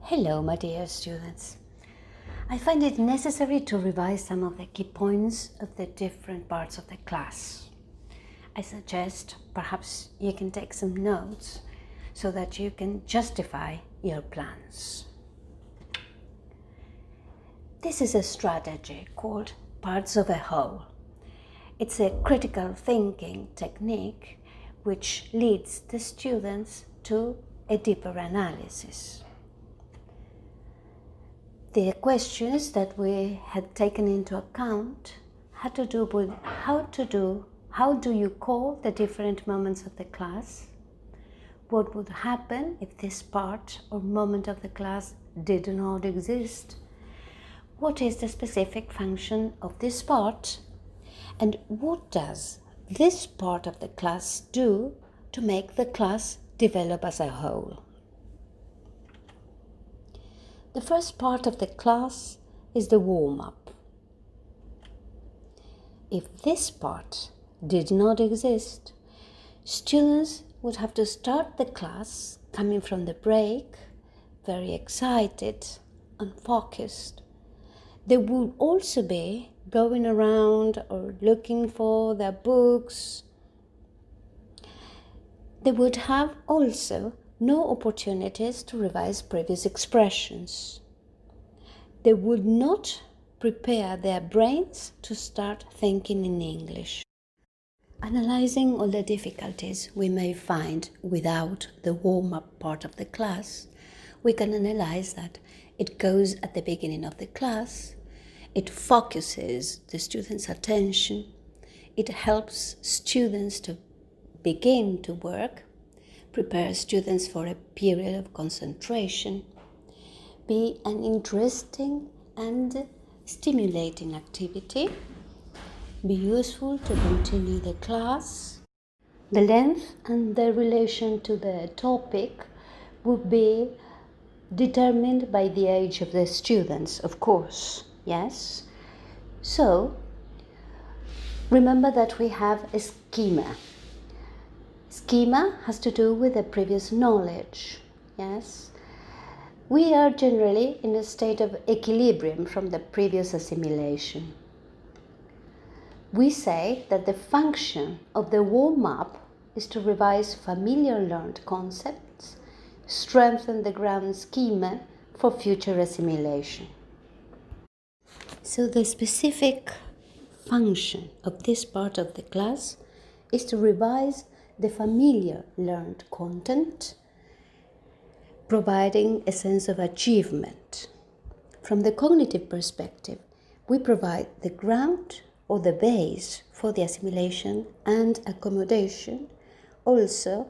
Hello, my dear students. I find it necessary to revise some of the key points of the different parts of the class. I suggest perhaps you can take some notes so that you can justify your plans. This is a strategy called parts of a whole. It's a critical thinking technique which leads the students to a deeper analysis. The questions that we had taken into account had to do with how do you call the different moments of the class? What would happen if this part or moment of the class did not exist? What is the specific function of this part? And what does this part of the class do to make the class develop as a whole? The first part of the class is the warm-up. If this part did not exist, students would have to start the class coming from the break, very excited and focused. They would also be going around or looking for their books. They would have also no opportunities to revise previous expressions. They would not prepare their brains to start thinking in English. Analyzing all the difficulties we may find without the warm-up part of the class, we can analyze that it goes at the beginning of the class, it focuses the students' attention, it helps students to begin to work, prepare students for a period of concentration, be an interesting and stimulating activity, be useful to continue the class. The length and the relation to the topic would be determined by the age of the students, of course, yes? So, remember that we have a schema. Schema has to do with the previous knowledge, yes? We are generally in a state of equilibrium from the previous assimilation. We say that the function of the warm-up is to revise familiar learned concepts, strengthen the ground schema for future assimilation. So the specific function of this part of the class is to revise the familiar learned content, providing a sense of achievement. From the cognitive perspective, we provide the ground or the base for the assimilation and accommodation, also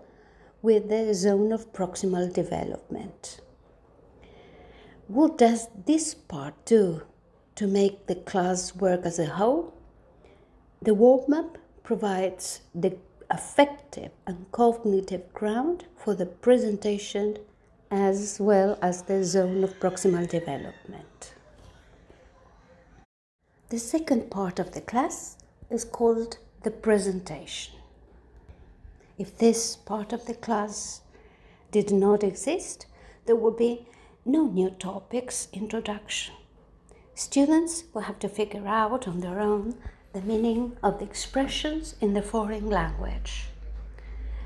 with the zone of proximal development. What does this part do to make the class work as a whole? The warm-up provides the affective and cognitive ground for the presentation as well as the zone of proximal development. The second part of the class is called the presentation. If this part of the class did not exist, there would be no new topics introduction. Students will have to figure out on their own the meaning of the expressions in the foreign language.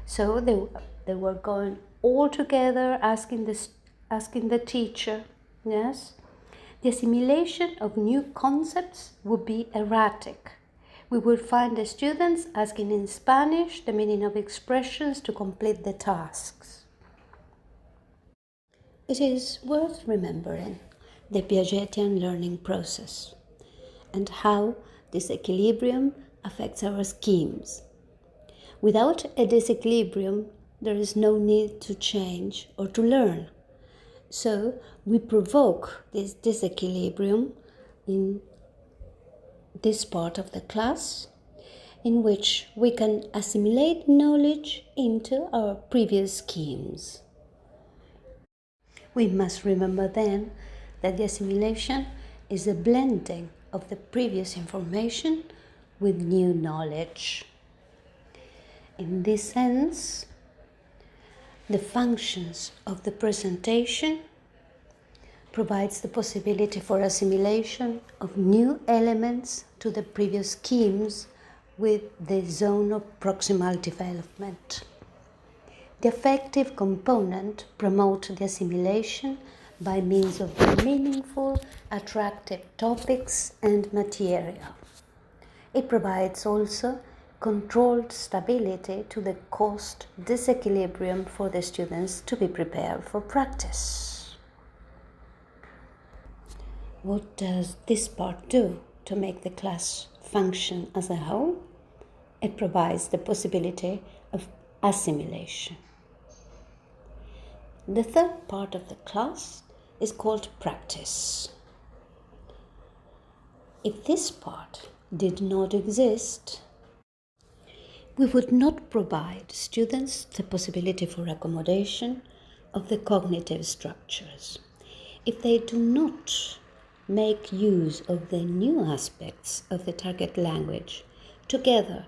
So they were going all together asking the teacher, yes? The assimilation of new concepts would be erratic. We would find the students asking in Spanish the meaning of expressions to complete the tasks. It is worth remembering the Piagetian learning process and how disequilibrium affects our schemes. Without a disequilibrium, there is no need to change or to learn. So we provoke this disequilibrium in this part of the class, in which we can assimilate knowledge into our previous schemes. We must remember then that the assimilation is a blending of the previous information with new knowledge. In this sense, the functions of the presentation provides the possibility for assimilation of new elements to the previous schemes with the zone of proximal development. The affective component promotes the assimilation by means of meaningful, attractive topics and material. It provides also controlled stability to the cost disequilibrium for the students to be prepared for practice. What does this part do to make the class function as a whole? It provides the possibility of assimilation. The third part of the class is called practice. If this part did not exist, we would not provide students the possibility for accommodation of the cognitive structures. If they do not make use of the new aspects of the target language together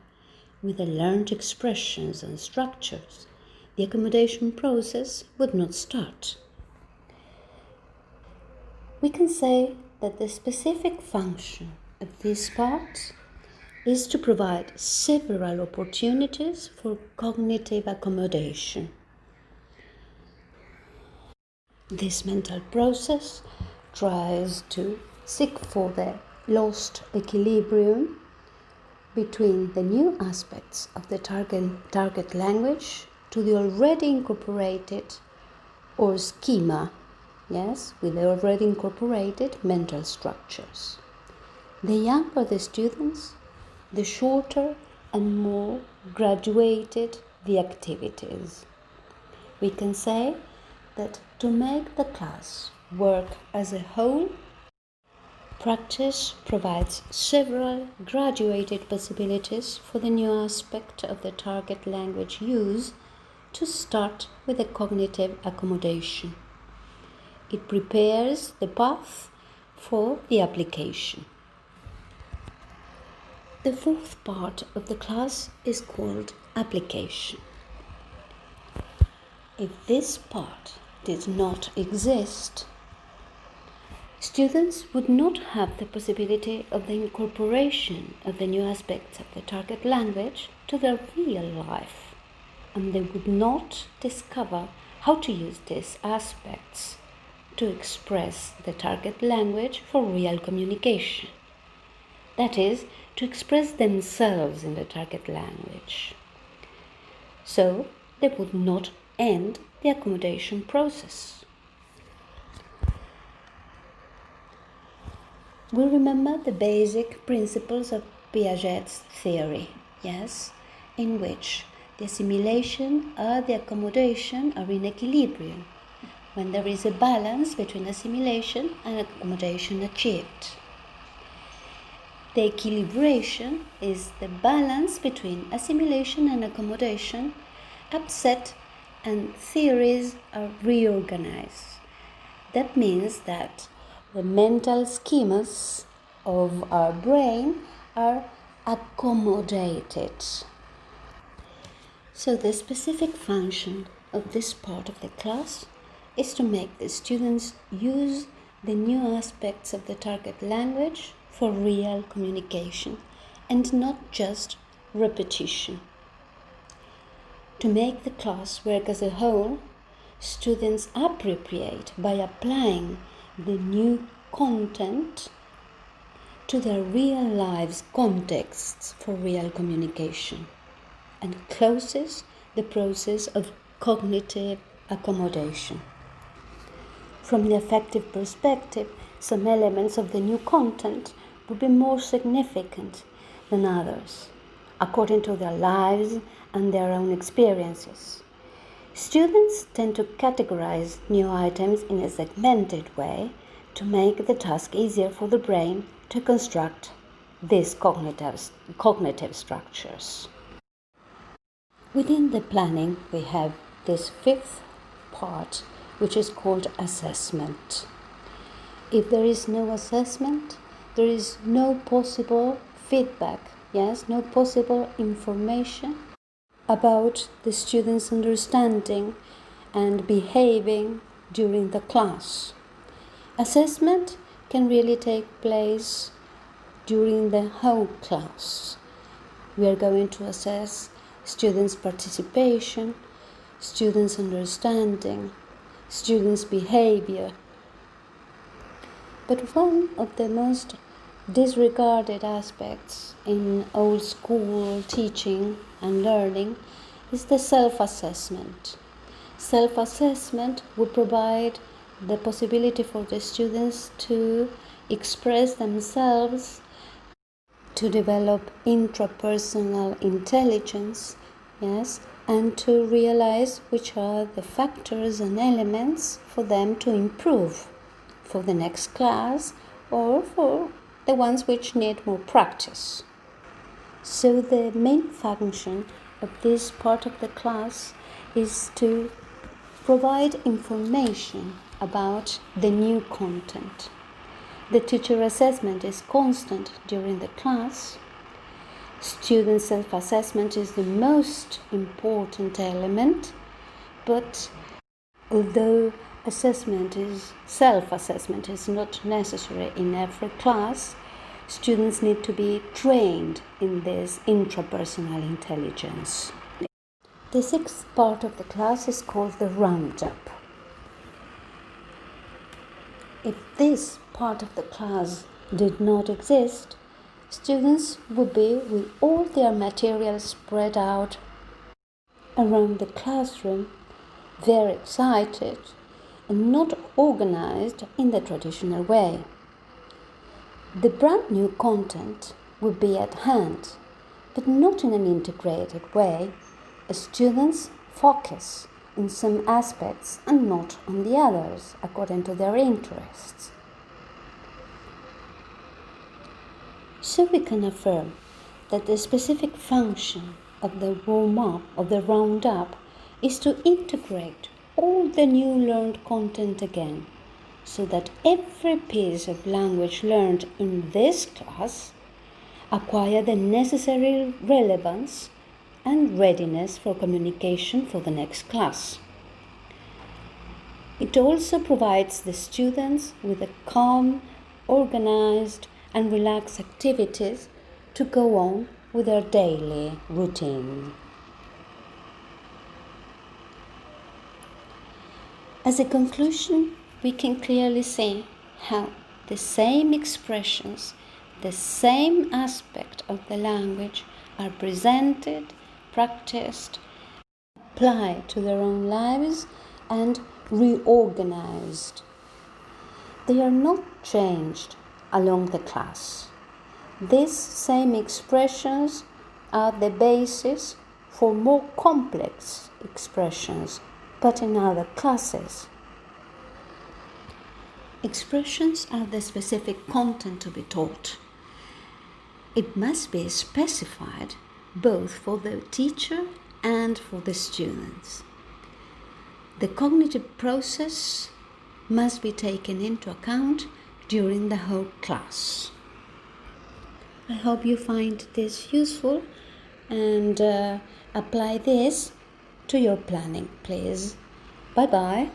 with the learned expressions and structures, the accommodation process would not start. We can say that the specific function of this part is to provide several opportunities for cognitive accommodation. This mental process tries to seek for the lost equilibrium between the new aspects of the target language to the already incorporated or schema, with the already incorporated mental structures. The younger the students, the shorter and more graduated the activities. We can say that to make the class work as a whole, practice provides several graduated possibilities for the new aspect of the target language use to start with a cognitive accommodation. It prepares the path for the application. The fourth part of the class is called application. If this part did not exist, students would not have the possibility of the incorporation of the new aspects of the target language to their real life, and they would not discover how to use these aspects to express the target language for real communication. That is, to express themselves in the target language. So, they would not end the accommodation process. We remember the basic principles of Piaget's theory, in which the assimilation and the accommodation are in equilibrium, when there is a balance between assimilation and accommodation achieved. The equilibration is the balance between assimilation and accommodation upset and theories are reorganized. That means that the mental schemas of our brain are accommodated. So the specific function of this part of the class is to make the students use the new aspects of the target language for real communication and not just repetition. To make the class work as a whole, students appropriate by applying the new content to their real lives contexts for real communication and closes the process of cognitive accommodation. From the affective perspective, some elements of the new content would be more significant than others, according to their lives and their own experiences. Students tend to categorize new items in a segmented way to make the task easier for the brain to construct these cognitive structures. Within the planning, we have this fifth part, which is called assessment. If there is no assessment, there is no possible feedback, no possible information about the students' understanding and behaving during the class. Assessment can really take place during the whole class. We are going to assess students' participation, students' understanding, students' behavior. But one of the most disregarded aspects in old school teaching and learning is the self-assessment. Self-assessment would provide the possibility for the students to express themselves, to develop intrapersonal intelligence, yes, and to realize which are the factors and elements for them to improve for the next class or for the ones which need more practice. So the main function of this part of the class is to provide information about the new content. The teacher assessment is constant during the class. Student self-assessment is the most important element, but although self-assessment is not necessary in every class, students need to be trained in this intrapersonal intelligence. The sixth part of the class is called the roundup. If this part of the class did not exist, students would be with all their material spread out around the classroom, very excited and not organized in the traditional way. The brand new content would be at hand, but not in an integrated way, as students focus in some aspects and not on the others, according to their interests. So we can affirm that the specific function of the warm-up, of the round-up, is to integrate all the new learned content again, so that every piece of language learned in this class acquire the necessary relevance and readiness for communication for the next class. It also provides the students with a calm, organized, and relaxed activities to go on with their daily routine. As a conclusion, we can clearly see how the same expressions, the same aspect of the language are presented, practiced, applied to their own lives, and reorganized. They are not changed along the class. These same expressions are the basis for more complex expressions, but in other classes. Expressions are the specific content to be taught. It must be specified both for the teacher and for the students. The cognitive process must be taken into account during the whole class. I hope you find this useful and apply this to your planning, please. Bye-bye.